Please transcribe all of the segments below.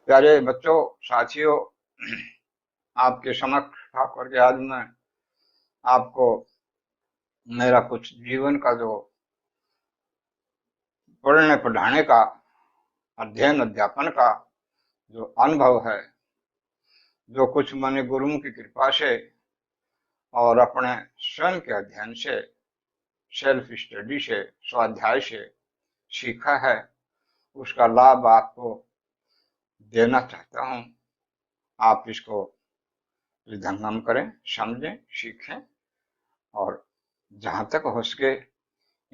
प्यारे बच्चों, साथियों, आपके समक्ष ठाकुर के आज मैं आपको मेरा कुछ जीवन का जो पढ़ने पढ़ाने का अध्ययन अध्यापन का जो अनुभव है, जो कुछ मैंने गुरुओं की कृपा से और अपने स्वयं के अध्ययन से, सेल्फ स्टडी से, स्वाध्याय से सीखा है, उसका लाभ आपको देना चाहता हूँ। आप इसको हृदयंगम करें, समझें, सीखें और जहां तक हो सके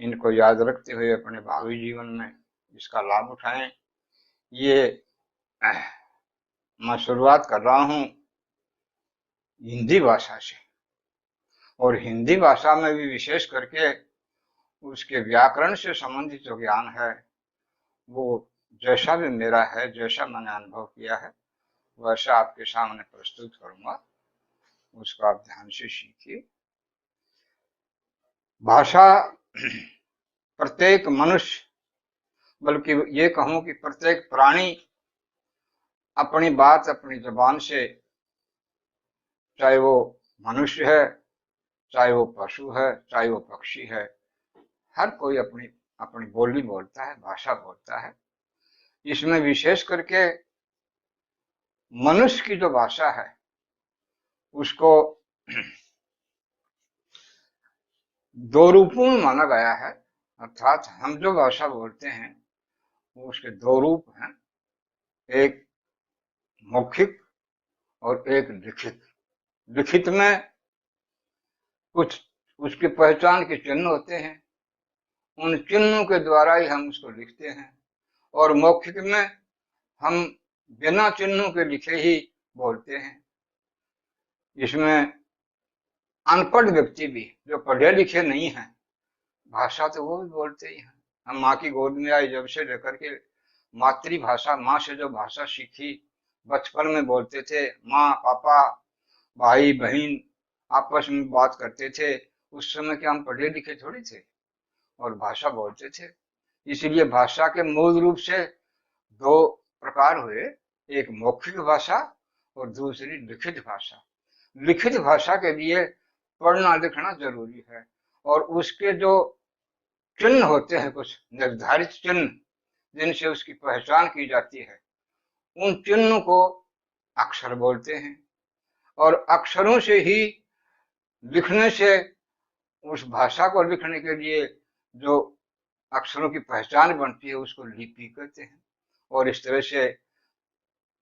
इनको याद रखते हुए अपने भावी जीवन में इसका लाभ उठाएं। ये मैं शुरुआत कर रहा हूँ हिंदी भाषा से, और हिंदी भाषा में भी विशेष करके उसके व्याकरण से संबंधित जो ज्ञान है वो जैसा भी मेरा है, जैसा मैंने अनुभव किया है, वैसा आपके सामने प्रस्तुत करूंगा। उसको आप ध्यान से सीखिए। भाषा प्रत्येक मनुष्य, बल्कि ये कहूं कि प्रत्येक प्राणी अपनी बात अपनी जबान से, चाहे वो मनुष्य है, चाहे वो पशु है, चाहे वो पक्षी है, हर कोई अपनी अपनी बोली बोलता है, भाषा बोलता है। इसमें विशेष करके मनुष्य की जो भाषा है उसको दो रूपों में माना गया है। अर्थात हम जो भाषा बोलते हैं वो उसके दो रूप हैं, एक मौखिक और एक लिखित। लिखित में कुछ उसकी पहचान के चिन्ह होते हैं, उन चिन्हों के द्वारा ही हम उसको लिखते हैं। और मौखिक में हम बिना चिन्हों के लिखे ही बोलते हैं। इसमें अनपढ़ व्यक्ति भी, जो पढ़े लिखे नहीं हैं, भाषा तो वो भी बोलते ही हैं। हम माँ की गोद में आए जब से लेकर के मातृभाषा, माँ से जो भाषा सीखी, बचपन में बोलते थे, माँ पापा भाई बहन आपस में बात करते थे। उस समय के हम पढ़े लिखे थोड़ी थे और भाषा बोलते थे। इसलिए भाषा के मूल रूप से दो प्रकार हुए, एक मौखिक भाषा और दूसरी लिखित भाषा। लिखित भाषा के लिए पढ़ना लिखना जरूरी है, और उसके जो चिन्ह होते हैं, कुछ निर्धारित चिन्ह जिनसे उसकी पहचान की जाती है, उन चिन्हों को अक्षर बोलते हैं। और अक्षरों से ही लिखने से, उस भाषा को लिखने के लिए जो अक्षरों की पहचान बनती है उसको लिपि कहते हैं। और इस तरह से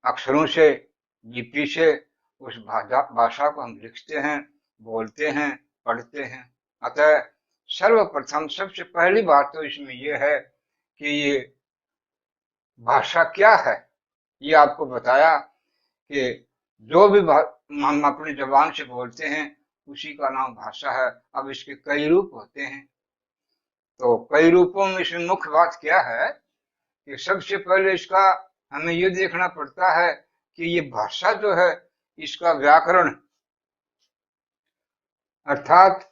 अक्षरों से, लिपि से उस भाषा को हम लिखते हैं, बोलते हैं, पढ़ते हैं। अतः सर्वप्रथम सबसे पहली बात तो इसमें यह है कि ये भाषा क्या है। ये आपको बताया कि जो भी हम अपनी जबान से बोलते हैं उसी का नाम भाषा है। अब इसके कई रूप होते हैं, तो कई रूपों में इसमें मुख्य बात क्या है कि सबसे पहले इसका हमें ये देखना पड़ता है कि ये भाषा जो है इसका व्याकरण, अर्थात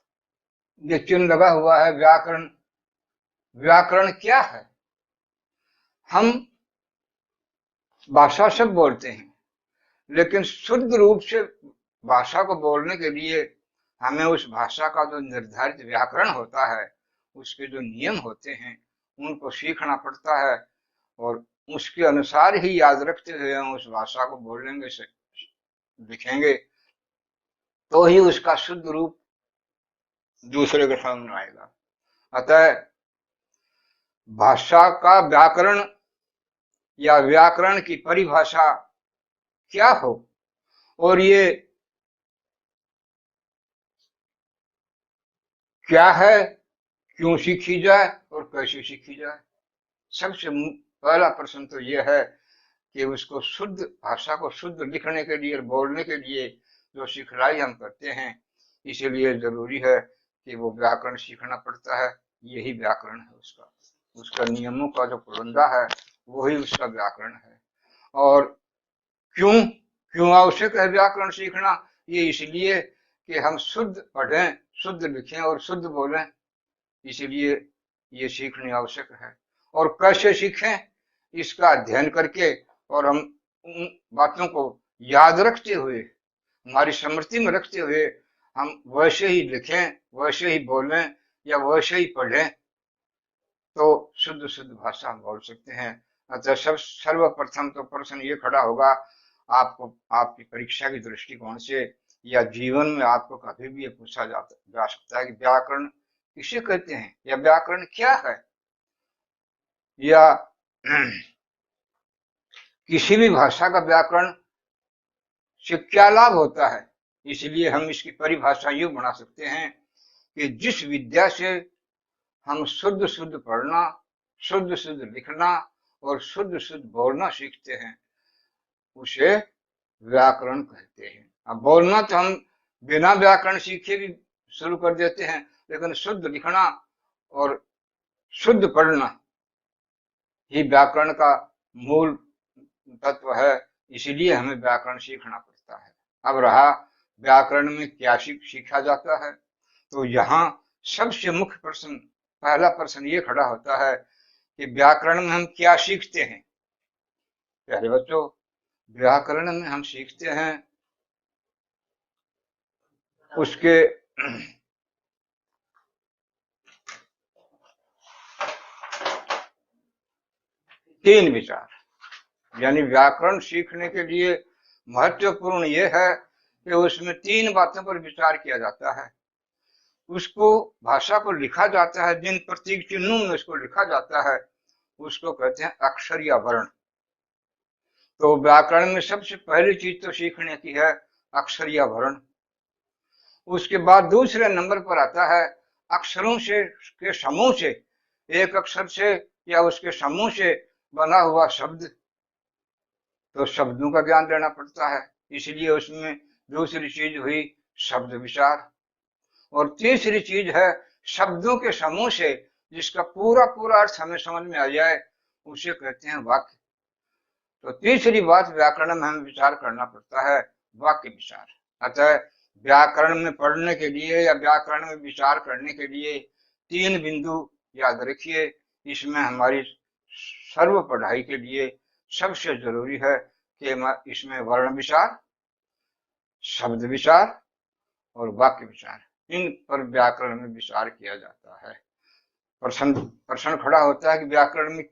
ये चिन्ह लगा हुआ है व्याकरण। व्याकरण क्या है? हम भाषा सब बोलते हैं, लेकिन शुद्ध रूप से भाषा को बोलने के लिए हमें उस भाषा का जो निर्धारित व्याकरण होता है, उसके जो नियम होते हैं, उनको सीखना पड़ता है। और उसके अनुसार ही याद रखते हुए हम उस भाषा को बोलेंगे, से लिखेंगे, तो ही उसका शुद्ध रूप दूसरे के सामने आएगा। अतः भाषा का व्याकरण या व्याकरण की परिभाषा क्या हो, और ये क्या है, क्यों सीखी जाए और कैसे सीखी जाए। सबसे पहला प्रश्न तो यह है कि उसको शुद्ध भाषा को शुद्ध लिखने के लिए, बोलने के लिए जो सिखलाई हम करते हैं, इसीलिए जरूरी है कि वो व्याकरण सीखना पड़ता है। यही व्याकरण है उसका, उसका नियमों का जो पुलंदा है वही उसका व्याकरण है। और क्यों क्यों आवश्यक है व्याकरण सीखना? ये इसलिए कि हम शुद्ध पढ़ें, शुद्ध लिखें और शुद्ध बोलें, इसीलिए ये सीखनी आवश्यक है। और कैसे सीखें? इसका अध्ययन करके, और हम उन बातों को याद रखते हुए, हमारी स्मृति में रखते हुए हम वैसे ही लिखें, वैसे ही बोलें या वैसे ही पढ़ें, तो शुद्ध शुद्ध भाषा हम बोल सकते हैं। अतः सर्वप्रथम तो प्रश्न ये खड़ा होगा आपको, आपकी परीक्षा की दृष्टिकोण से या जीवन में आपको कभी भी ये पूछा जा सकता है कि व्याकरण किसे कहते हैं, या व्याकरण क्या है, या किसी भी भाषा का व्याकरण से क्या लाभ होता है। इसलिए हम इसकी परिभाषा यूं बना सकते हैं कि जिस विद्या से हम शुद्ध शुद्ध पढ़ना, शुद्ध शुद्ध लिखना और शुद्ध शुद्ध बोलना सीखते हैं, उसे व्याकरण कहते हैं। अब बोलना तो हम बिना व्याकरण सीखे भी शुरू कर देते हैं, लेकिन शुद्ध लिखना और शुद्ध पढ़ना ही व्याकरण का मूल तत्व है, इसीलिए हमें व्याकरण सीखना पड़ता है। अब रहा व्याकरण में क्या सीखा जाता है, तो यहाँ सबसे मुख्य प्रश्न, पहला प्रश्न ये खड़ा होता है कि व्याकरण में हम क्या सीखते हैं। प्यारे बच्चों, व्याकरण में हम सीखते हैं उसके तीन विचार। यानी व्याकरण सीखने के लिए महत्वपूर्ण यह है कि उसमें तीन बातों पर विचार किया जाता है। उसको, भाषा को लिखा जाता है, जिन प्रतीक चिन्हों में उसको लिखा जाता है उसको कहते हैं अक्षर या वर्ण। तो व्याकरण में सबसे पहली चीज तो सीखने की है अक्षर या वर्ण। उसके बाद दूसरे नंबर पर आता है अक्षरों से के समूह से, एक अक्षर से या उसके समूह से बना हुआ शब्द, तो शब्दों का ज्ञान लेना पड़ता है। इसलिए उसमें दूसरी चीज हुई शब्द विचार। और तीसरी चीज है शब्दों के समूह से जिसका पूरा पूरा अर्थ हमें समझ में आ जाए, उसे कहते हैं वाक्य। तो तीसरी बात व्याकरण में हमें विचार करना पड़ता है, वाक्य विचार। अतः व्याकरण में पढ़ने के लिए या व्याकरण में विचार करने के लिए तीन बिंदु याद रखिए। इसमें हमारी सर्व पढ़ाई के लिए सबसे जरूरी है कि इसमें वर्ण विचार, शब्द विचार और वाक्य विचार, इन पर व्याकरण में विचार किया जाता है। प्रश्न खड़ा होता है कि व्याकरण में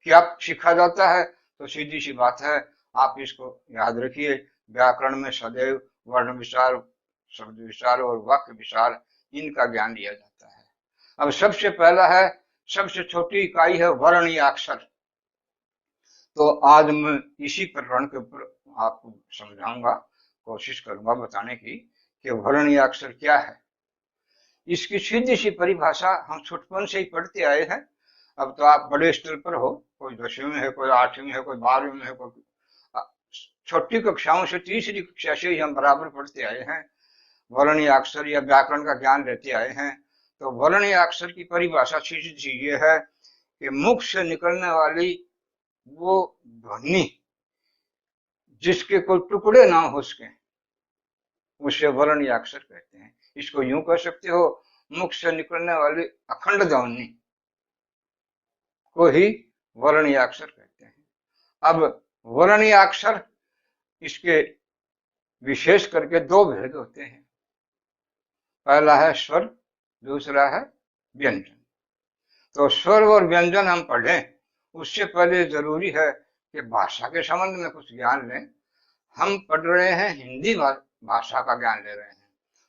क्या सीखा जाता है, तो सीधी सी बात है, आप इसको याद रखिए, व्याकरण में सदैव वर्ण विचार, शब्द विचार और वाक्य विचार, इनका ज्ञान लिया जाता है। अब सबसे पहला है, सबसे छोटी इकाई है वर्ण या अक्षर। तो आज मैं इसी प्रकरण के ऊपर आपको समझाऊंगा, कोशिश करूंगा बताने की कि वर्ण या अक्षर क्या है। इसकी सीधी सी परिभाषा हम छुटपन से ही पढ़ते आए हैं। अब तो आप बड़े स्तर पर हो, कोई 10वीं में है, कोई 8वीं में है, कोई 12वीं में है, कोई छोटी कक्षाओं से तीसरी कक्षा से ही हम बराबर पढ़ते आए हैं, वर्ण या अक्षर या व्याकरण का ज्ञान लेते आए हैं। तो वर्ण या अक्षर की परिभाषा सीधी सी ये है कि मुख से निकलने वाली वो ध्वनि जिसके कोई टुकड़े ना हो सके, उसे वर्ण या अक्षर कहते हैं। इसको यूं कह सकते हो, मुख से निकलने वाली अखंड ध्वनि को ही वर्ण या अक्षर कहते हैं। अब वर्ण या अक्षर, इसके विशेष करके दो भेद होते हैं। पहला है स्वर, दूसरा है व्यंजन। तो स्वर और व्यंजन हम पढ़ें उससे पहले जरूरी है कि भाषा के संबंध में कुछ ज्ञान लें। हम पढ़ रहे हैं हिंदी भाषा का ज्ञान ले रहे हैं,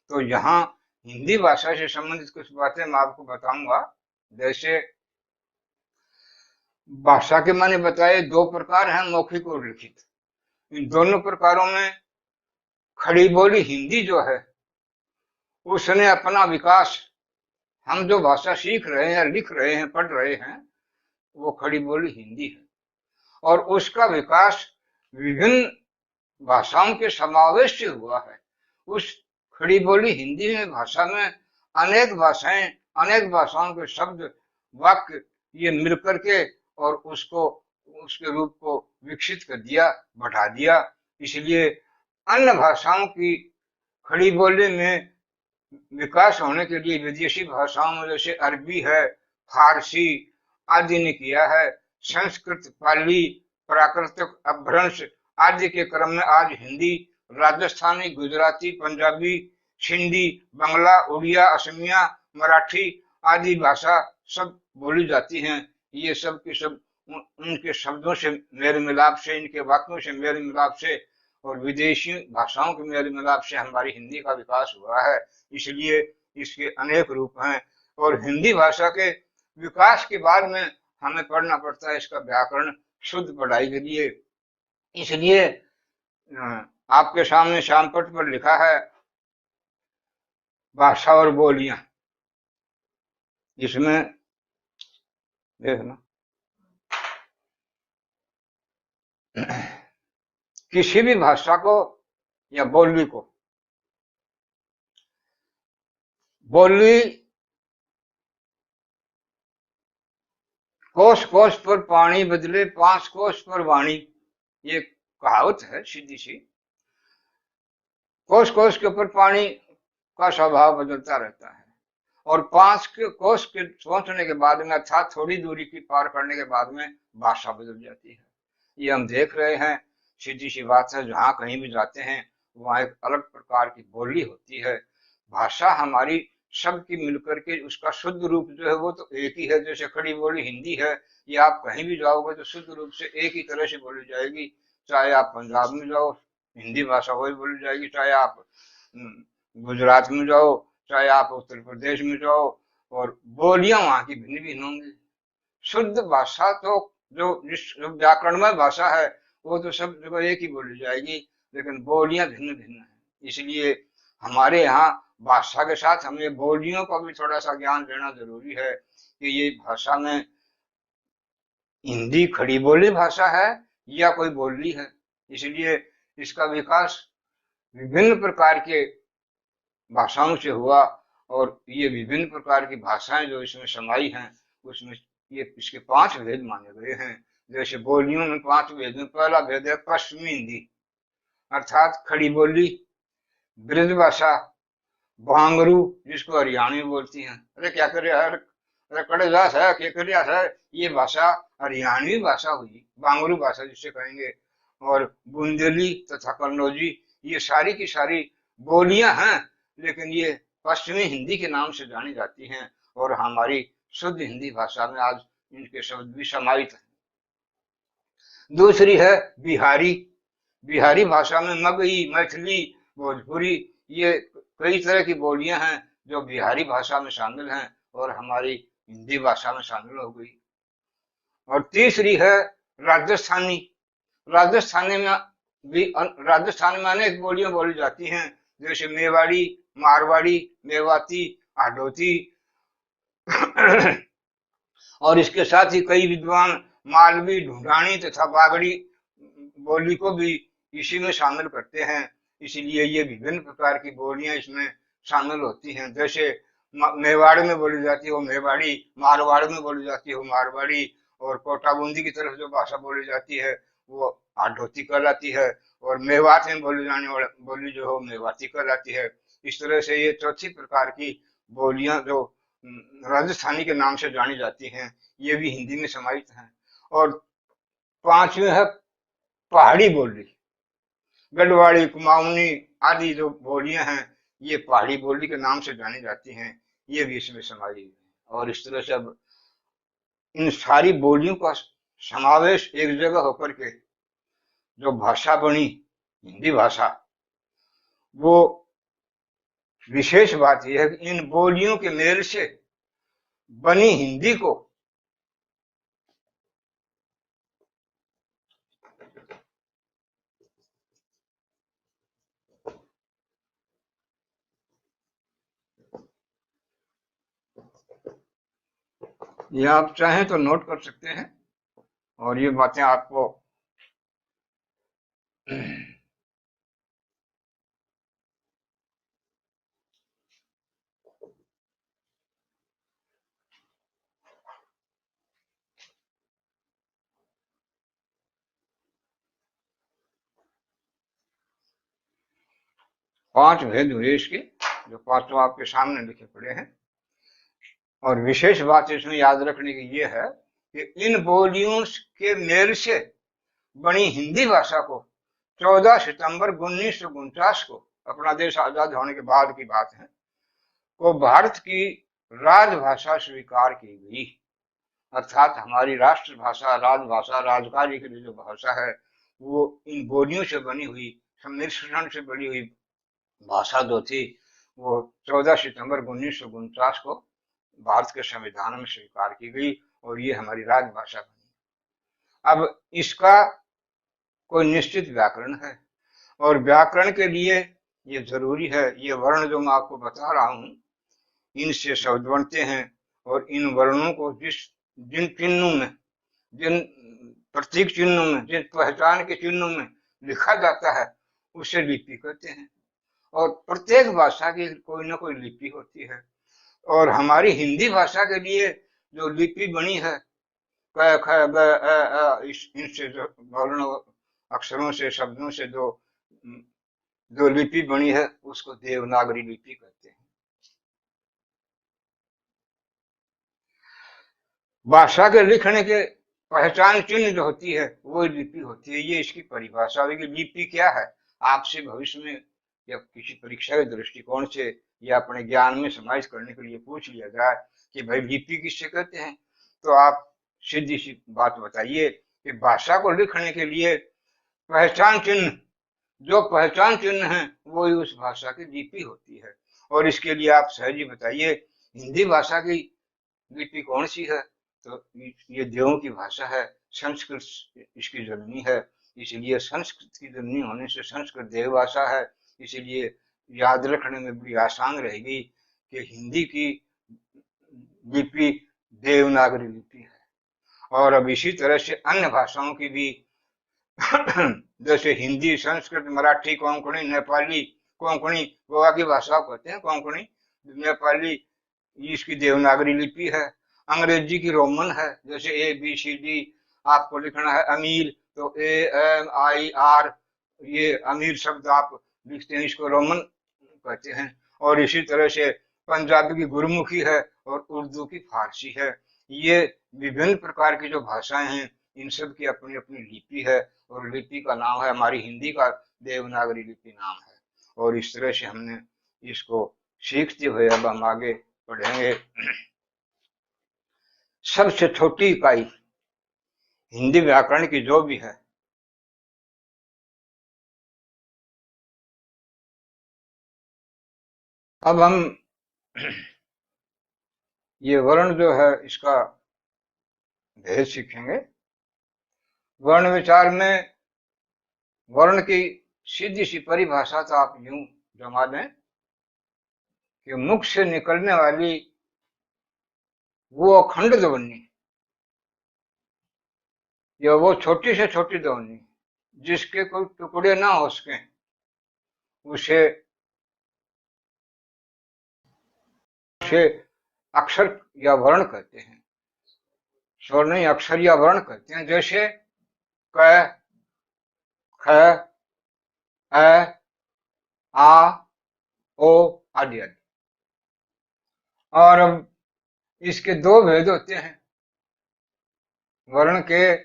तो यहाँ हिंदी भाषा से संबंधित कुछ बातें मैं आपको बताऊंगा। जैसे भाषा के मैंने बताए दो प्रकार हैं, मौखिक और लिखित। इन दोनों प्रकारों में खड़ी बोली हिंदी जो है, उसने अपना विकास, हम जो भाषा सीख रहे हैं, लिख रहे हैं, पढ़ रहे हैं, वो खड़ी बोली हिंदी है। और उसका विकास विभिन्न भाषाओं के समावेश से हुआ है। उस खड़ी बोली हिंदी में भाषा में अनेक भाषाएं, अनेक भाषाओं के शब्द, वाक्य ये मिलकर के और उसको, उसके रूप को विकसित कर दिया, बढ़ा दिया। इसलिए अन्य भाषाओं की खड़ी बोली में विकास होने के लिए विदेशी भाषाओं में जैसे अरबी है, फारसी आदि ने किया है, संस्कृत, पाली, प्राकृतिक अपभ्रंश आदि के क्रम में आज हिंदी, राजस्थानी, गुजराती, पंजाबी, सिंधी, बांग्ला, उड़िया, असमिया, मराठी आदि भाषा सब बोली जाती हैं। ये सब के सब उनके शब्दों से मेल मिलाप से, इनके वाक्यों से मेल मिलाप से और विदेशी भाषाओं के मेल मिलाप से हमारी हिंदी का विकास हुआ है। इसलिए इसके अनेक रूप हैं और हिंदी भाषा के विकास के बाद में हमें पढ़ना पड़ता है इसका व्याकरण शुद्ध पढ़ाई के लिए। इसलिए आपके सामने श्यामपट्ट पर लिखा है भाषा और बोलियां। इसमें देखना, किसी भी भाषा को या बोली को, बोली कोस कोस पर पानी बदले, पांच कोस पर वाणी, ये कहावत है सीधी सी। कोस कोस के ऊपर पानी का स्वभाव बदलता रहता है और पांच के कोस के पहुंचने के बाद में अर्थात थोड़ी दूरी की पार करने के बाद में भाषा बदल जाती है। ये हम देख रहे हैं, सीधी सी बात है। जहां कहीं भी जाते हैं वहां एक अलग प्रकार की बोली होती है। भाषा हमारी सबकी मिलकर के उसका शुद्ध रूप जो है वो तो एक ही है। जैसे खड़ी बोली हिंदी है, ये आप कहीं भी जाओगे तो शुद्ध रूप से एक ही तरह से बोली जाएगी। चाहे आप पंजाब में जाओ हिंदी भाषा वही बोली जाएगी, चाहे आप गुजरात में जाओ, चाहे आप उत्तर प्रदेश में जाओ, और बोलियां वहां की भिन्न भिन्न होंगी। शुद्ध भाषा तो जो जिस व्याकरणमय भाषा है वो तो सब जगह एक ही बोली जाएगी, लेकिन बोलियां भिन्न भिन्न है। इसलिए हमारे यहाँ भाषा के साथ हमें बोलियों का भी थोड़ा सा ज्ञान देना जरूरी है कि ये भाषा में हिंदी खड़ी बोली भाषा है या कोई बोली है। इसलिए इसका विकास विभिन्न प्रकार के भाषाओं से हुआ और ये विभिन्न प्रकार की भाषाएं जो इसमें समाई हैं उसमें ये इसके 5 भेद माने गए हैं। जैसे बोलियों में 5 भेद में पहला भेद है पश्चिमी हिंदी, अर्थात खड़ी बोली, ब्रज भाषा, भांगरू जिसको हरियाणवी बोलती हैं। अरे क्या करे यार, अरे कड़ेदास है, केकरिया है, ये भाषा हरियाणवी भाषा हुई, भांगरू भाषा जिसे कहेंगे। और बुंदेली तथा कन्नौजी ये सारी की सारी बोलियां हैं, लेकिन ये पश्चिमी हिंदी के नाम से जानी जाती हैं और हमारी शुद्ध हिंदी भाषा में आज इनके शब्द भी समाहित हैं। दूसरी है बिहारी। बिहारी भाषा में मगही, मैथिली, भोजपुरी ये कई तरह की बोलियां हैं जो बिहारी भाषा में शामिल हैं और हमारी हिंदी भाषा में शामिल हो गई। और तीसरी है राजस्थानी। राजस्थानी में भी राजस्थान में अनेक बोलियां बोली जाती हैं, जैसे मेवाड़ी, मारवाड़ी, मेवाती, हाडोती और इसके साथ ही कई विद्वान मालवी, ढूंढानी तथा बागड़ी बोली को भी इसी में शामिल करते हैं। इसीलिए ये विभिन्न प्रकार की बोलियां इसमें शामिल होती हैं। जैसे मेवाड़ में बोली जाती है वो मेवाड़ी, मारवाड़ में बोली जाती है वो मारवाड़ी, और कोटा बूंदी की तरफ जो भाषा बोली जाती है वो हाडोती कहलाती है, और मेवात में बोली जाने वाली बोली जो है मेवाती कहलाती है। इस तरह से ये चौथी प्रकार की बोलियां जो राजस्थानी के नाम से जानी जाती हैं ये भी हिंदी में समाहित हैं। और पांचवी है पहाड़ी बोली। गढ़वाड़ी, कुमाऊनी आदि जो बोलियां हैं ये पहाड़ी बोली के नाम से जानी जाती हैं, ये भी इसमें समाई है। और इस तरह से अब इन सारी बोलियों का समावेश एक जगह होकर के जो भाषा बनी हिंदी भाषा, वो विशेष बात यह है कि इन बोलियों के मेल से बनी हिंदी को ये आप चाहें तो नोट कर सकते हैं और ये बातें आपको 5 भेद हुए इसके, जो 5 आपके सामने लिखे पड़े हैं। और विशेष बात इसमें याद रखने की ये है कि इन बोलियों के मेल से बनी हिंदी भाषा को 14 सितंबर 1949 को, अपना देश आजाद होने के बाद की बात है, को भारत की राजभाषा स्वीकार की गई। अर्थात हमारी राष्ट्रभाषा, राजभाषा, राजकार्य की जो भाषा है वो इन बोलियों से बनी हुई, सम्मिश्रण से बनी हुई भाषा जो थी वो 14 सितंबर 1949 को भारत के संविधान में स्वीकार की गई और ये हमारी राजभाषा बनी। अब इसका कोई निश्चित व्याकरण है और व्याकरण के लिए ये जरूरी है, ये वर्ण जो मैं आपको बता रहा हूं इनसे शब्द बनते हैं और इन वर्णों को जिन चिन्हों में, जिन प्रतीक चिन्हों में, जिन पहचान के चिन्हों में लिखा जाता है उसे लिपि कहते हैं। और प्रत्येक भाषा की कोई ना कोई लिपि होती है और हमारी हिंदी भाषा के लिए जो लिपि बनी है क ख ग इनसे जो वर्ण अक्षरों से, शब्दों से जो लिपि बनी है उसको देवनागरी लिपि कहते हैं। भाषा के लिखने के पहचान चिन्ह जो होती है वो लिपि होती है, ये इसकी परिभाषा होगी। लिपि क्या है, आपसे भविष्य में या किसी परीक्षा के दृष्टिकोण से या अपने ज्ञान में समाहित करने के लिए पूछ लिया जाए कि भाई लिपि किससे कहते हैं, तो आप सीधी सी बात बताइए कि भाषा को लिखने के लिए पहचान चिन्ह, जो पहचान चिन्ह है वो ही उस भाषा की लिपि होती है। और इसके लिए आप सहज ही बताइए हिंदी भाषा की लिपि कौन सी है, तो ये देवों की भाषा है, संस्कृत इसकी जननी है, इसलिए संस्कृत की जननी होने से संस्कृत देव भाषा है, इसीलिए याद रखने में बड़ी आसान रहेगी कि हिंदी की लिपि देवनागरी लिपि है। और अब इसी तरह से अन्य भाषाओं की भी जैसे हिंदी, संस्कृत, मराठी, कोंकणी, नेपाली, कोंकणी गोवा की भाषा कहते हैं कोंकणी, नेपाली इसकी देवनागरी लिपि है। अंग्रेजी की रोमन है, जैसे ABCD आपको लिखना है अमीर तो AMIR, ये अमीर शब्द आप लिखते हैं, इसको रोमन कहते हैं। और इसी तरह से पंजाबी की गुरमुखी है और उर्दू की फारसी है। ये विभिन्न प्रकार की जो भाषाएं हैं इन सब की अपनी अपनी लिपि है और लिपि का नाम है, हमारी हिंदी का देवनागरी लिपि नाम है। और इस तरह से हमने इसको सीखते हुए अब हम आगे पढ़ेंगे। सबसे छोटी इकाई हिंदी व्याकरण की जो भी है, अब हम ये वर्ण जो है इसका भेद सीखेंगे। वर्ण विचार में वर्ण की सीधी सी परिभाषा तो आप यूं जमा दें कि मुख से निकलने वाली वो अखंड ध्वनि या वो छोटी से छोटी ध्वनि जिसके कोई टुकड़े ना हो सके उसे अक्षर या वर्ण कहते हैं। स्वर नहीं, अक्षर या वर्ण कहते हैं। जैसे क, ख, अ, आ, ओ आदि आदि। और इसके दो भेद होते हैं, वर्ण के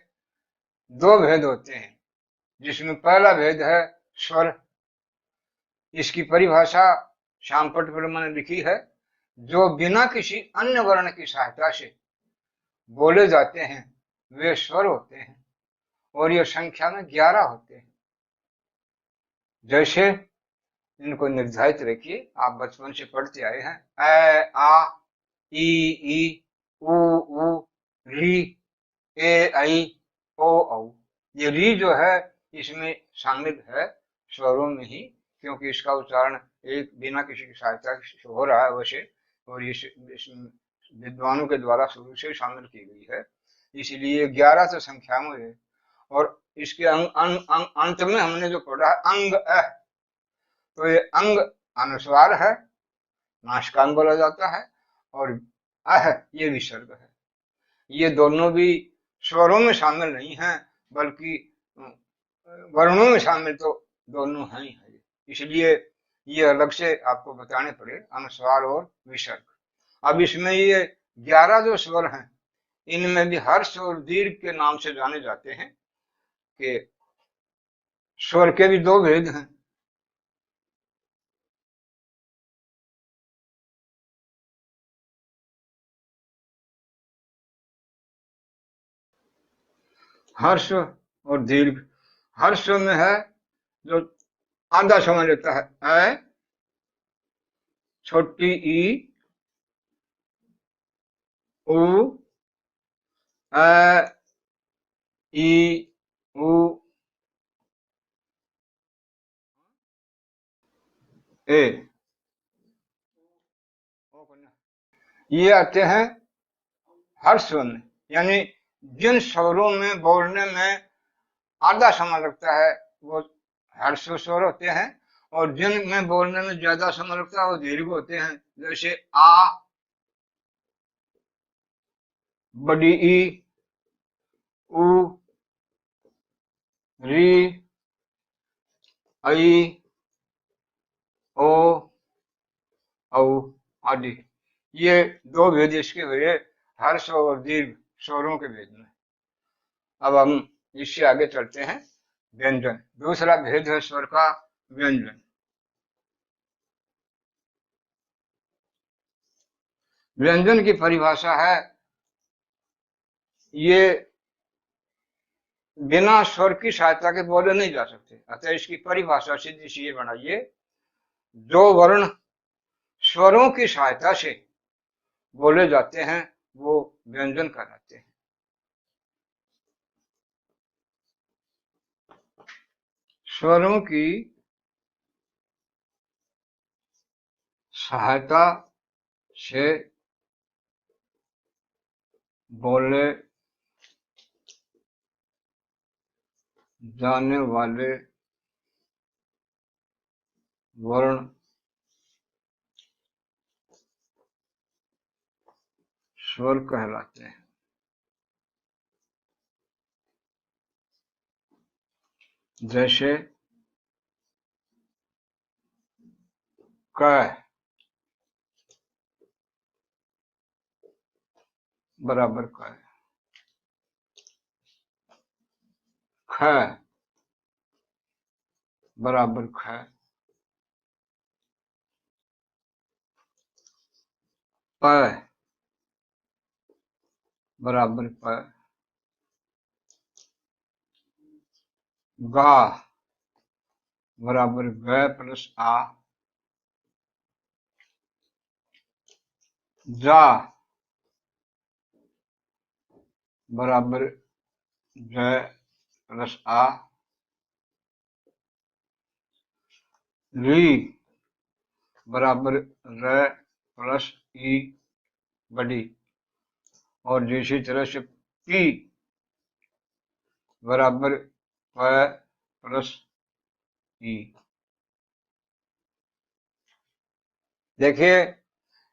दो भेद होते हैं, जिसमें पहला भेद है स्वर। इसकी परिभाषा श्यामपट वर्मा ने लिखी है, जो बिना किसी अन्य वर्ण की सहायता से बोले जाते हैं वे स्वर होते हैं और ये संख्या में 11 होते हैं। जैसे इनको निर्धारित रखिए, आप बचपन से पढ़ते आए हैं, अ, आ, ई, उ, री, ए, ऐ, ओ, औ। ये री जो है इसमें शामिल है स्वरों में ही, क्योंकि इसका उच्चारण एक बिना किसी की सहायता से हो रहा है वैसे, और इस विद्वानों के द्वारा शुरू से शामिल की गई है, इसलिए 11 तो संख्या में है। और इसके अंत में हमने जो पढ़ा अंग अ, तो ये अंग अनुस्वार है, नासिकांग बोला जाता है, और अह ये विसर्ग है। ये दोनों भी स्वरों में शामिल नहीं है बल्कि वर्णों में शामिल तो दोनों हैं ही है, इसलिए ये अलग से आपको बताने पड़े अनुस्वार और विसर्ग। अब इसमें ये 11 जो स्वर हैं इनमें भी हर्ष और दीर्घ के नाम से जाने जाते हैं कि स्वर के भी दो भेद हैं। हर्ष और दीर्घ। हर्ष में है जो आधा समय लेता है, ए, छोटी ई, उ, ए, ई, उ, ए, ये आते हैं हर्ष में। यानी जिन स्वरों में बोलने में आधा समय लगता है वो हर्ष स्वर होते हैं, और जिन में बोलने में ज्यादा समय लगता है वो दीर्घ होते हैं। जैसे आ, बड़ी ई, उ, री, आई, ओ, औ आदि। ये दो भेद इसके हुए हर्ष और दीर्घ स्वरों के भेद में। अब हम इससे आगे चलते हैं। व्यंजन, दूसरा भेद है स्वर का व्यंजन। व्यंजन की परिभाषा है, ये बिना स्वर की सहायता के बोले नहीं जा सकते। अतः इसकी परिभाषा सीधी सी ये बनाइए, जो वर्ण स्वरों की सहायता से बोले जाते हैं वो व्यंजन कहलाते हैं। स्वरों की सहायता से बोले जाने वाले वर्ण स्वर कहलाते हैं। जैसे क बराबर क, ख बराबर ख, प बराबर प, गा बराबर ग प्लस आ, जा बराबर ज प्लस आ, री बराबर र प्लस ई बड़ी, और दूसरी तरह से पी बराबर प प्लस ई। देखिए,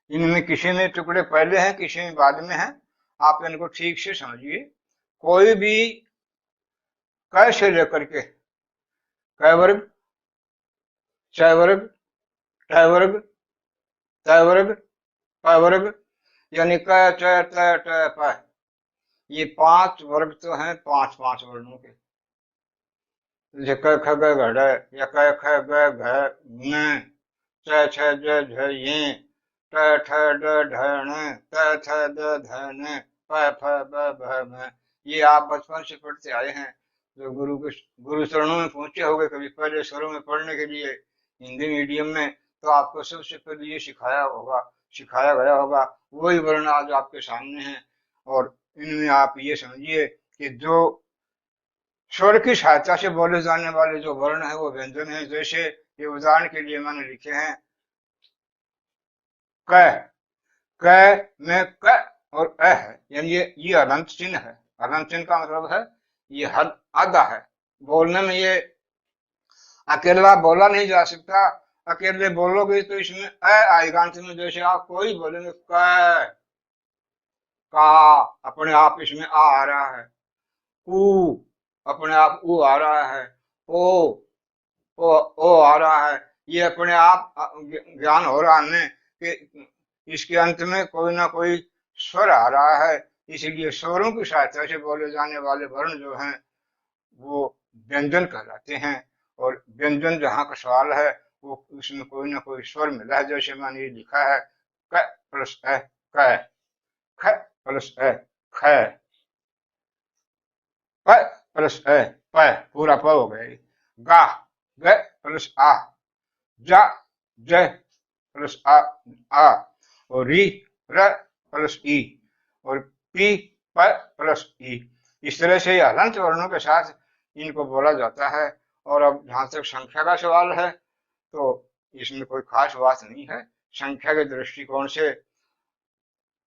इनमें किसी में टुकड़े पहले हैं, किसी में बाद में हैं। आप इनको ठीक से समझिए। कोई भी क से लेकर के क वर्ग, च वर्ग, ट वर्ग, त वर्ग, प वर्ग, यानी क च त ट प, ये पांच वर्ग तो हैं पांच पांच वर्णों के। जैसे क ख ग घ ढ, या क ख ग घ ङ, च छ ज झ ये, ट ठ ड ढ ण, त थ द ध न, प फ ब भ म। ये आप बचपन से पढ़ते आए हैं। जो गुरु चरणों में पहुंचे होंगे कभी पहले स्वरों में पढ़ने के लिए हिंदी मीडियम में, तो आपको सबसे पहले ये सिखाया गया होगा। वही वर्ण आज आपके सामने है। और इनमें आप ये समझिए कि जो स्वर की सहायता से बोले जाने वाले जो वर्ण है वो व्यंजन है। जैसे ये उदाहरण के लिए मैंने लिखे हैं, क, क में क और अ है, यानी ये अनंत चिन्ह है। अनंत चिन्ह का मतलब है ये हद आधा है। बोलने में ये अकेला बोला नहीं जा सकता। अकेले बोलोगे तो इसमें अ आएगा अंत में। जैसे आप कोई बोलेंगे क, का, अपने आप इसमें आ रहा है। ऊ, अपने आप ऊ आ रहा है। ओ, ओ आ रहा है। ये अपने आप ज्ञान हो रहा है कि इसके अंत में कोई ना कोई स्वर आ रहा है। इसलिए स्वरों की सहायता से बोले जाने वाले वर्ण जो हैं वो व्यंजन कहलाते हैं। और व्यंजन जहाँ का सवाल है वो उसमें कोई ना कोई स्वर मिला है। जैसे मैंने ये लिखा है क प्लस ए क, ख प्लस ए ख, प प्लस ए प, पूरा प हो गया। गा ग प्लस आ, जा ज प्लस आ आ, और री र प्लस ई, और पी प प्लस ई। इस तरह से हलंत वर्णों के साथ इनको बोला जाता है। और अब जहां तक संख्या का सवाल है तो इसमें कोई खास बात नहीं है। संख्या के दृष्टिकोण से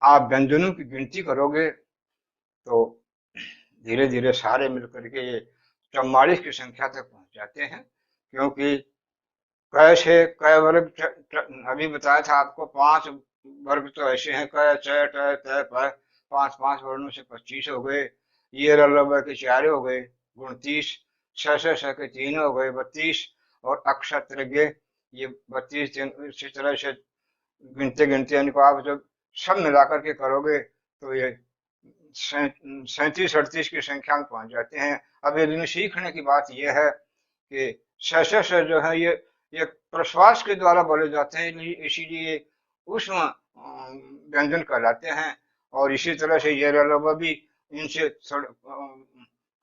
आप व्यंजनों की गिनती करोगे तो धीरे धीरे सारे मिलकर के ये 44 की संख्या तक पहुंच जाते हैं। क्योंकि क से क वर्ग अभी बताया था आपको, 5 वर्ग तो ऐसे हैं, क च ट त प, 5 वर्णों से 25 हो गए। ये रल के 4 हो गए 29, श के 3 हो गए 32, और अक्षर त्रिज्ञ ये 32 दिन। इसी तरह से गिनते गिनते इनको आप जब सब मिलाकर के करोगे तो ये 37-38 की संख्या में पहुंच जाते हैं। अब इनमें सीखने की बात यह है कि श जो है ये प्रश्वास के द्वारा बोले जाते हैं, इसीलिए उष्म व्यंजन कहलाते हैं। और इसी तरह से ये रल भी इनसे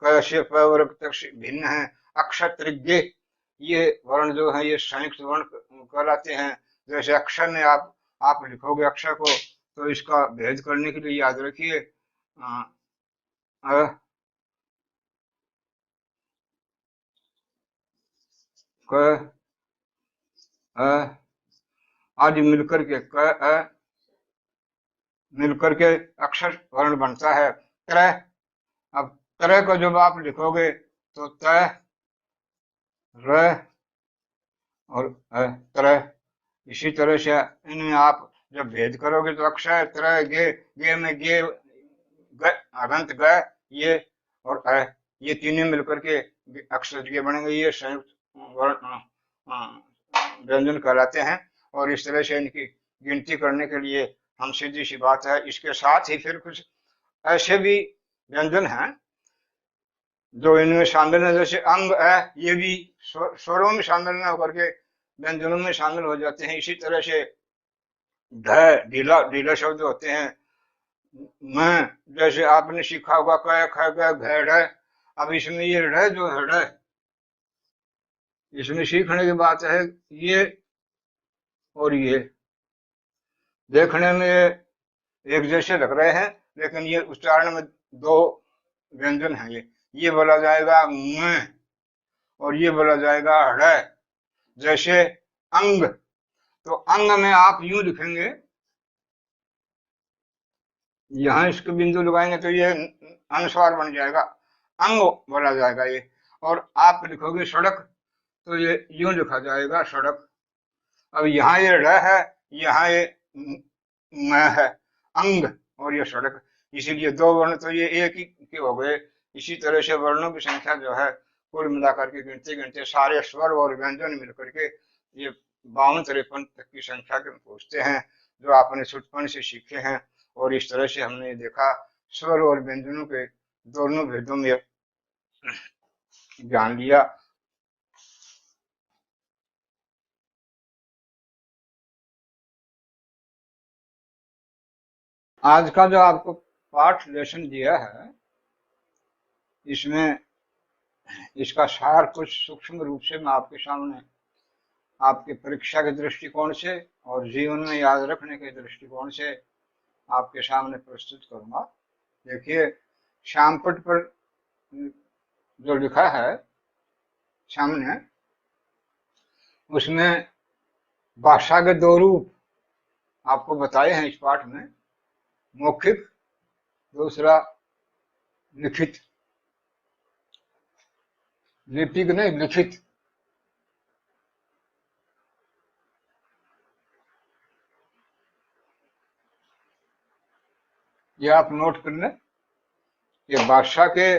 क से प वर्ग तक से भिन्न है। अक्षर त्रिज्ञ ये वर्ण जो है ये संयुक्त वर्ण कहलाते हैं। जैसे अक्षर में आप लिखोगे अक्षर को तो इसका भेद करने के लिए याद रखिए क अ आदि मिलकर के मिलकर के अक्षर वर्ण बनता है त्रय। अब त्रय को जब आप लिखोगे तो त र और त्रय। इसी तरह से इनमें आप जब भेद करोगे तो अक्षर त्रय गे में गे अनंत ग ये और ये तीनों मिलकर के अक्षर गे बनेंगे। ये संयुक्त व्यंजन कहलाते हैं। और इस तरह से इनकी गिनती करने के लिए हम सीधी सी बात है, इसके साथ ही फिर कुछ ऐसे भी व्यंजन हैं जो इनमें शामिल है। जैसे अंग है, ये भी स्वरों में शामिल न होकर के व्यंजनों में शामिल हो जाते हैं। इसी तरह से ढीला ढीला शब्द होते हैं। मैं जैसे आपने सीखा होगा क ख ग घ ढ। अब इसमें ये ढ जो है ढ, इसमें सीखने की बात है ये और ये देखने में एक जैसे लग रहे हैं, लेकिन ये उच्चारण में दो व्यंजन है। ये बोला जाएगा म और ये बोला जाएगा ढ। जैसे अंग, तो अंग में आप यूं लिखेंगे, यहां इसके बिंदु लगाएंगे तो ये अनुस्वार बन जाएगा, अंग बोला जाएगा ये। और आप लिखोगे सड़क तो ये यूं लिखा जाएगा सड़क। अब यहाँ ये र है, यहाँ ये म है, अंग और ये सड़क। इसीलिए दो वर्ण तो ये एक ही के हो गए। इसी तरह से वर्णों की संख्या जो है कुल मिलाकर के गिनते गिनते सारे स्वर और व्यंजन मिलकर के ये 52-53 तक की संख्या के पहुंचते हैं, जो आपने छुटपन से सीखे हैं। और इस तरह से हमने देखा स्वर और व्यंजनों के दोनों भेदों में जान लिया। आज का जो आपको पाठ लेसन दिया है इसमें इसका सार कुछ सूक्ष्म रूप से मैं आपके सामने आपके परीक्षा के दृष्टिकोण से और जीवन में याद रखने के दृष्टिकोण से आपके सामने प्रस्तुत करूंगा। देखिए श्यामपट पर जो लिखा है सामने, उसमें भाषा के दो रूप आपको बताए हैं इस पाठ में, मौखिक, दूसरा लिखित। लिपिक नहीं, लिखित। ये आप नोट कर लें। ये भाषा के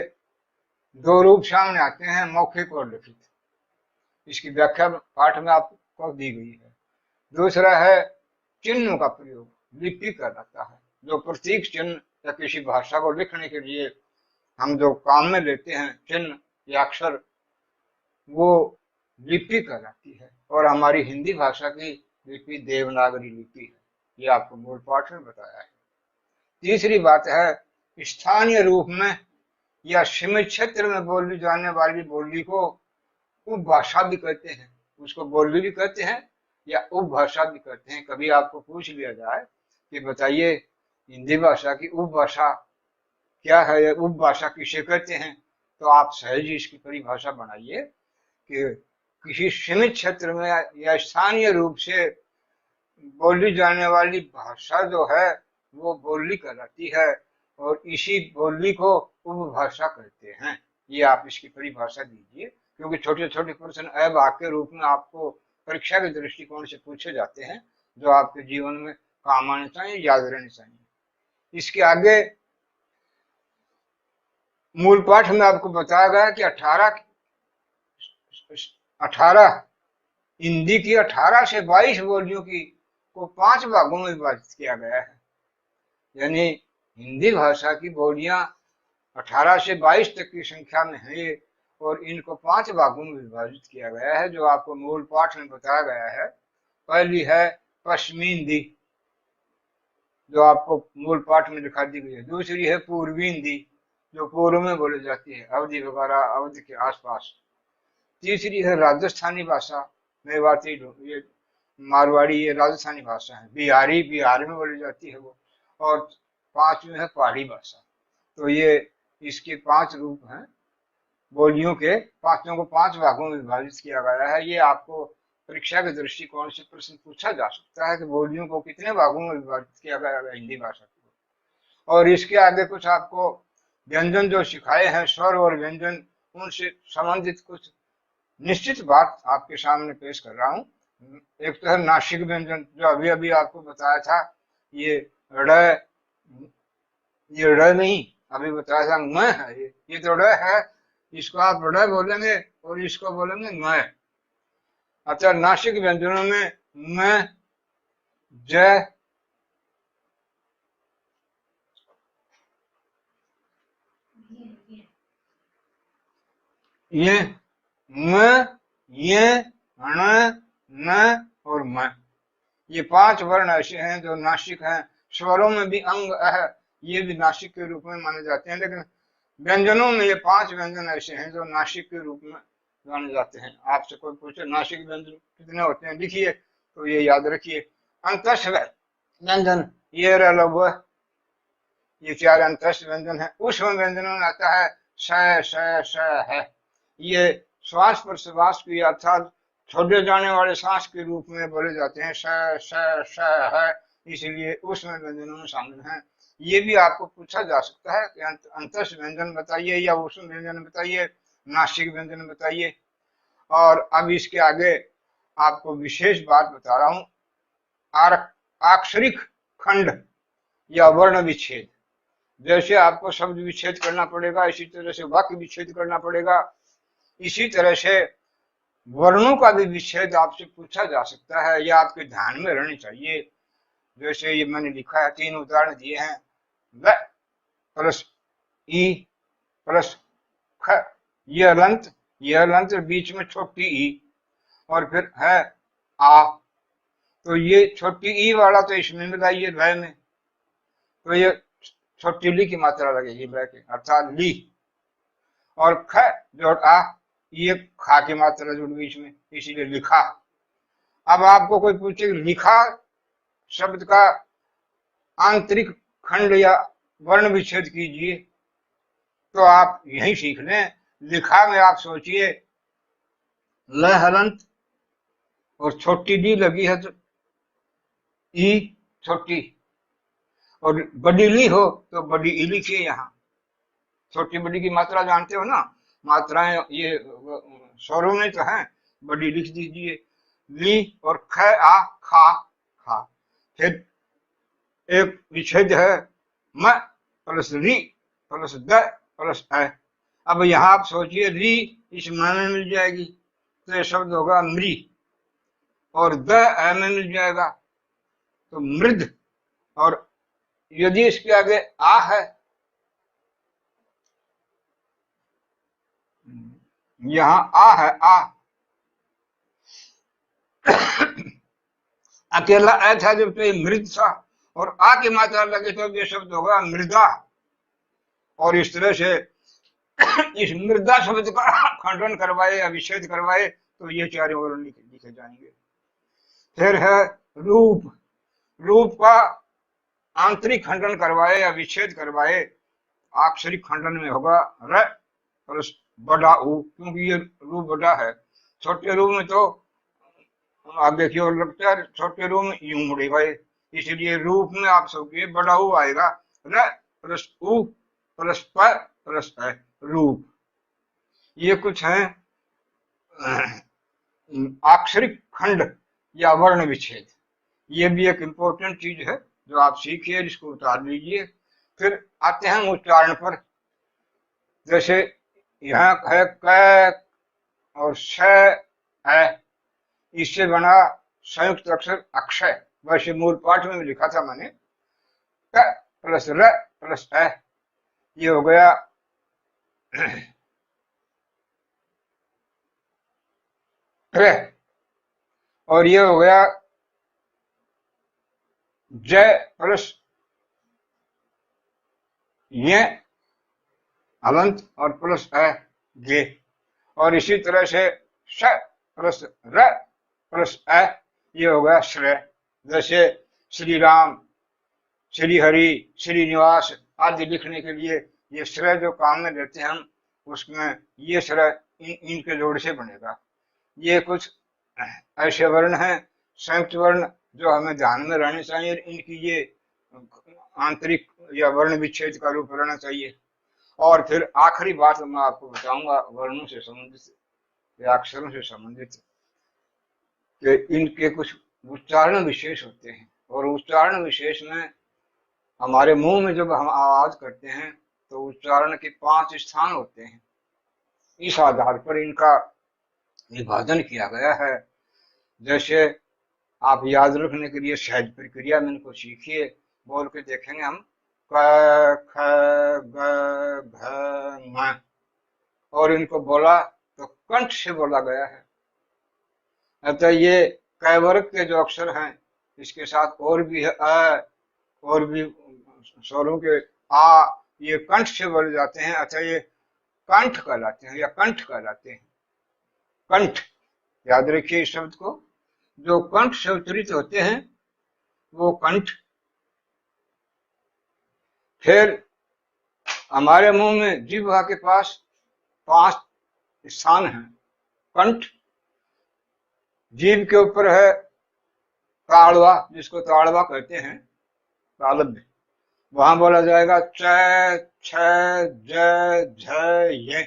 दो रूप सामने आते हैं, मौखिक और लिखित। इसकी व्याख्या पाठ में आपको दी गई है। दूसरा है चिन्ह का प्रयोग, लिपि कहलाता है। जो प्रतीक चिन्ह या किसी भाषा को लिखने के लिए हम जो काम में लेते हैं चिन्ह या अक्षर, वो लिपि कहलाती है, और हमारी हिंदी भाषा की लिपि देवनागरी लिपि है। ये आपको मूल पाठ में बताया है। तीसरी बात है, स्थानीय रूप में या सीमित क्षेत्र में बोली जाने वाली बोली को उपभाषा भी कहते हैं। उसको बोली भी कहते हैं या उपभाषा भी कहते हैं। कभी आपको पूछ लिया जाए कि बताइए हिंदी भाषा की उपभाषा क्या है या उपभाषा किसे कहते हैं, तो आप सहज ही इसकी परिभाषा बनाइए कि किसी सीमित क्षेत्र में या स्थानीय रूप से बोली जाने वाली भाषा जो है वो बोली कहलाती है, और इसी बोली को उपभाषा कहते हैं। ये आप इसकी परिभाषा दीजिए, क्योंकि छोटे छोटे प्रश्न अवाक्य के रूप में आपको परीक्षा के दृष्टिकोण से पूछे जाते हैं, जो आपके जीवन में काम आने चाहिए, याद रहने चाहिए। इसके आगे मूल पाठ में आपको बताया गया कि 18 हिंदी की 18 से 22 बोलियों की को 5 भागों में विभाजित किया गया है। यानी हिंदी भाषा की बोलियां 18 से 22 तक की संख्या में है, और इनको 5 भागों में विभाजित किया गया है, जो आपको मूल पाठ में बताया गया है। पहली है पश्चिमी हिंदी, जो आपको मूल पाठ में दिखा दी गई है। दूसरी है पूर्वी हिंदी, जो पूर्व में बोली जाती है, अवधि वगैरह अवधि के आसपास। तीसरी है राजस्थानी भाषा, मेवाती, ये मारवाड़ी, ये राजस्थानी भाषा है। बिहारी, बिहार में बोली जाती है वो। और पांचवी है पहाड़ी भाषा। तो ये इसके 5 रूप हैं बोलियों के। पांचों को 5 भागों में विभाजित किया गया है। ये आपको परीक्षा के दृष्टिकोण से प्रश्न पूछा जा सकता है कि बोलियों को कितने भागों में विभाजित किया गया है हिंदी भाषा को। और इसके आगे कुछ आपको व्यंजन जो सिखाए हैं, स्वर और व्यंजन, उनसे संबंधित कुछ निश्चित बात आपके सामने पेश कर रहा हूँ। एक तो है नासिक व्यंजन, जो अभी अभी आपको बताया था। ये ड़, ये ड़ नहीं, अभी बताया था म है। ये तो ड़ है, इसको आप ड़ बोलेंगे और इसको बोलेंगे म। अच्छा, नासिक व्यंजनों में म, ज, ये, म, ये, ण, न और म, ये 5 वर्ण ऐसे हैं जो नासिक हैं। स्वरों में भी अंग, अह, ये भी नासिक के रूप में माने जाते हैं, लेकिन व्यंजनों में ये 5 व्यंजन ऐसे हैं जो नासिक के रूप में जाने जाते हैं। आपसे कोई पूछे नासिक व्यंजन कितने होते हैं, लिखिए, तो ये याद रखिए। अंतस्थ व्यंजन, ये रल, ये 4 अंतस्थ व्यंजन है। ऊष्म व्यंजनों में आता है श, श, श है। ये श्वास पर श्वास की अर्थात छोड़े जाने वाले सांस के रूप में बोले जाते हैं। श, श, श है, इसलिए ऊष्म व्यंजनों में शामिल हैं। ये भी आपको पूछा जा सकता है कि अंतस्थ व्यंजन बताइए या ऊष्म व्यंजन बताइए, नासिक व्यंजन बताइए। और अब इसके आगे आपको विशेष बात बता रहा हूं, अक्षरिक खंड या वर्ण विच्छेद। जैसे आपको शब्द विच्छेद करना पड़ेगा, इसी तरह से वाक्य विच्छेद करना पड़ेगा। इसी तरह से वर्णों का भी विच्छेद आपसे पूछा जा सकता है, यह आपके ध्यान में रहनी चाहिए। जैसे ये मैंने लिखा है, 3 उदाहरण दिए हैं। व प्लस ई प्लस ख, यह अलंत बीच में छोटी ई, और फिर है आ। तो ये छोटी ई वाला तो इसमें मिलाइए व में, तो ये छोटी ली की मात्रा लगेगी व की, अर्थात ली। और ख जोड़ आ, ये खा की मात्रा जुड़ बीच में, इसीलिए लिखा। अब आपको कोई पूछे लिखा शब्द का आंतरिक खंड या वर्ण विच्छेद कीजिए, तो आप यही सीख लें। लिखा में आप सोचिए ल हलंत और छोटी डी लगी है तो ई छोटी, और बड़ी ली हो तो बड़ी ई लिखिए। यहाँ छोटी बड़ी की मात्रा जानते हो ना, मात्राएं ये स्वरों में तो है, बड़ी लिख दीजिए। ली और ख, आ, खा, खा। फिर एक विच्छेद है म प्लस री प्लस द प्लस अ। अब यहाँ आप सोचिए, री इस म में मिल जाएगी तो ये शब्द होगा मृ, और द अ में मिल जाएगा तो मृद। और यदि इसके आगे आ है, यहाँ आ है, आ, अकेला अ था जब तो ये मृद था, और आ की मात्रा लगे तो ये शब्द होगा मृदा। और इस तरह से इस मृदा शब्द का खंडन करवाए या विच्छेद करवाए तो ये चार वर्ण लिखे जाएंगे। फिर है रूप। रूप का आंतरिक खंडन करवाए या विच्छेद करवाए, अक्षरिक खंडन में होगा र प्लस बड़ा ऊ, क्योंकि ये रूप बड़ा है। छोटे रूप में तो आप देखिए और लगता है छोटे रूप में यूं मुड़े गए, इसलिए रूप में आप सबके बड़ा ऊ आएगा, र प्लस ऊ प्लस प प्लस है रूप। ये कुछ है अक्षरिक खंड या वर्ण विच्छेद। ये भी एक इम्पोर्टेंट चीज है जो आप सीखिए, इसको उतार लीजिए। फिर आते हैं उच्चारण पर। जैसे यहाँ है क और श है, इससे बना संयुक्त अक्षर अक्षय। वैसे मूल पाठ में लिखा था मैंने क प्लस र प्लस अ, ये हो गया और ये हो गया जय प्लस ये हलंत और प्लस अ गे। और इसी तरह से श प्लस र प्लस अ, ये हो गया श्रेय। जैसे श्री राम, श्री हरि, श्रीनिवास आदि लिखने के लिए ये श्रेय जो काम में लेते हैं हम, उसमें ये श्रेय इनके जोड़ से बनेगा। ये कुछ ऐसे वर्ण हैं संयुक्त वर्ण जो हमें ध्यान में रहने चाहिए, इनकी ये आंतरिक या वर्ण विच्छेद का रूप रहना चाहिए। और फिर आखिरी बात मैं आपको बताऊंगा वर्णों से संबंधित या अक्षरों से संबंधित, कि इनके कुछ उच्चारण विशेष होते हैं। और उच्चारण विशेष में हमारे मुंह में जब हम आवाज करते हैं तो उच्चारण के 5 स्थान होते हैं। इस आधार पर इनका विभाजन किया गया है। जैसे आप याद रखने के लिए सहज प्रक्रिया में इनको सीखिए, बोल के देखेंगे हम क ख ग घ म, और इनको बोला तो कंठ से बोला गया है। अतः ये क वर्ग के जो अक्षर हैं, इसके साथ और भी है अ, और भी स्वरों के आ, ये कंठ से बोले जाते हैं। अतः ये कंठ कहलाते हैं या कंठ कहलाते हैं। कंठ, याद रखिए इस शब्द को, जो कंठ से उच्चरित होते हैं वो कंठ। फिर हमारे मुंह में जिह्वा के पास 5 स्थान हैं। कंठ, जीभ के ऊपर है ताड़वा, जिसको ताड़वा कहते हैं, तालब्य। वहां बोला जाएगा च छ ज झ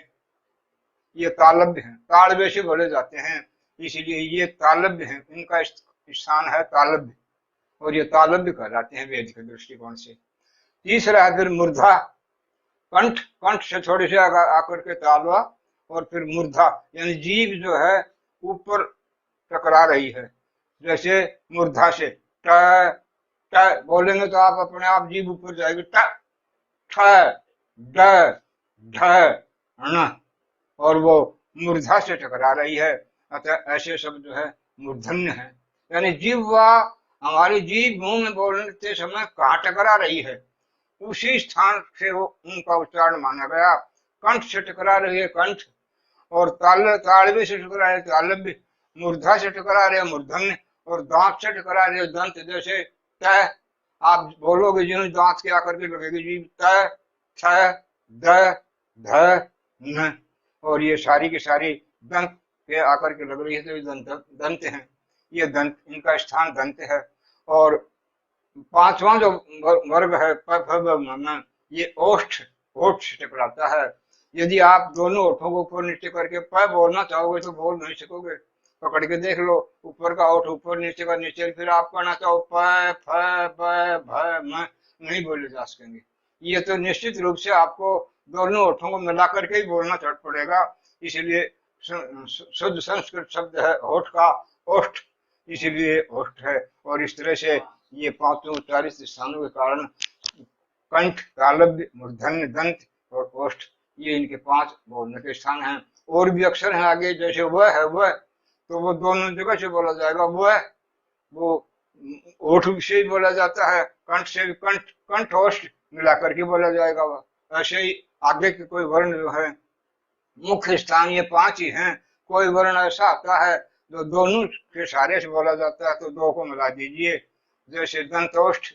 ये तालब्य हैं, ताड़वे से बोले जाते हैं, इसलिए ये तालब्य हैं। इनका स्थान है तालब्य, और ये तालब्य कहलाते हैं वेद के दृष्टिकोण से। तीसरा है फिर मूर्धा। कंठ, कंठ से थोड़े से आकर के तालवा, और फिर मूर्धा यानी जीभ जो है ऊपर टकरा रही है। जैसे मूर्धा से ट ट बोलेंगे तो आप अपने आप जीभ ऊपर जाएगी, ट ठ ड ढ ण, और वो मूर्धा से टकरा रही है। अतः ऐसे शब्द जो है मूर्धन्य है। यानी जीवा, हमारी जीभ मुंह में बोलते समय कहाँ टकरा रही है, उसी स्थान से वो उनका उच्चारण माना गया। कंठ से टकरा रही है कंठ, और तालव्य से टकरा रहे तालव्य, मूर्धा से टकरा रहे मूर्धन्य, और दांत से टकरा रहे दंत। जैसे त, आप बोलोगे जो दांत के आकर के लगेगी जीभ, त छ द ध न, और ये सारी की सारी दंत के आकर के लग रही है, तो ये दंत हैं। ये दंत, इनका स्थान दंत है। और पांचवा जो वर्ग है प फ ब म, ये ओष्ठ, ओठ से टकराता है। यदि आप दोनों ओठों को ऊपर नीचे करके प बोलना चाहोगे तो बोल नहीं सकोगे। पकड़ के देख लो, ऊपर का ओठ ऊपर, नीचे का नीचे, फिर आप कहना चाहो प फ ब भ म, नहीं बोले जा सकेंगे। ये तो निश्चित रूप से आपको दोनों ओठों को मिला करके ही बोलना चढ़ पड़ेगा। इसलिए शुद्ध संस्कृत शब्द है होठ का ओष्ठ, इसीलिए ओष्ठ है। और इस तरह से ये पांचों उच्चारित स्थानों के कारण कंठ, तालव्य, मूर्धन्य, दंत और ओष्ठ, ये इनके 5 बोलने के स्थान हैं। और भी अक्षर हैं आगे, जैसे वह है वह, तो वो दोनों जगह से बोला जाएगा वह, वो ओठ से बोला जाता है, कंठ से भी, कंठ कंठ ओष्ठ मिलाकर के बोला जाएगा वह। ऐसे ही आगे के कोई वर्ण जो है, मुख्य स्थान ये पांच ही हैं। कोई वर्ण ऐसा आता है जो दोनों के सहारे से बोला जाता है, तो दो को मिला दीजिए। जैसे दंतोष्ठ,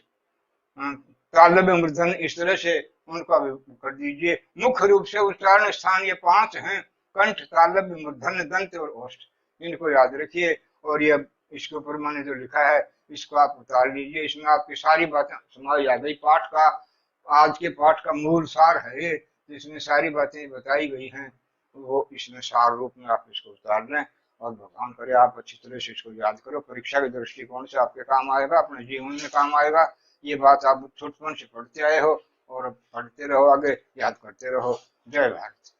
तालव्य मूर्धन, इस तरह से उनका भी कर दीजिए। मुख्य रूप से उच्चारण स्थान ये पांच हैं, कंठ, तालव्य, मूर्धन्य, दंत और ओष्ठ। इनको याद रखिए। और ये इसके ऊपर मैंने जो लिखा है इसको आप उतार लीजिए, इसमें आपकी सारी बातें समाज आ गई। पाठ का, आज के पाठ का मूल सार है ये, जिसमें सारी बातें बताई गई हैं, वो इसमें सार रूप में आप इसको उतार लें। और भगवान करे आप अच्छी तरह से इसको याद करो, परीक्षा के दृष्टिकोण से आपके काम आएगा, अपने जीवन में काम आएगा। ये बात आप छुटपन से पढ़ते आए हो और पढ़ते रहो, आगे याद करते रहो। जय भारत।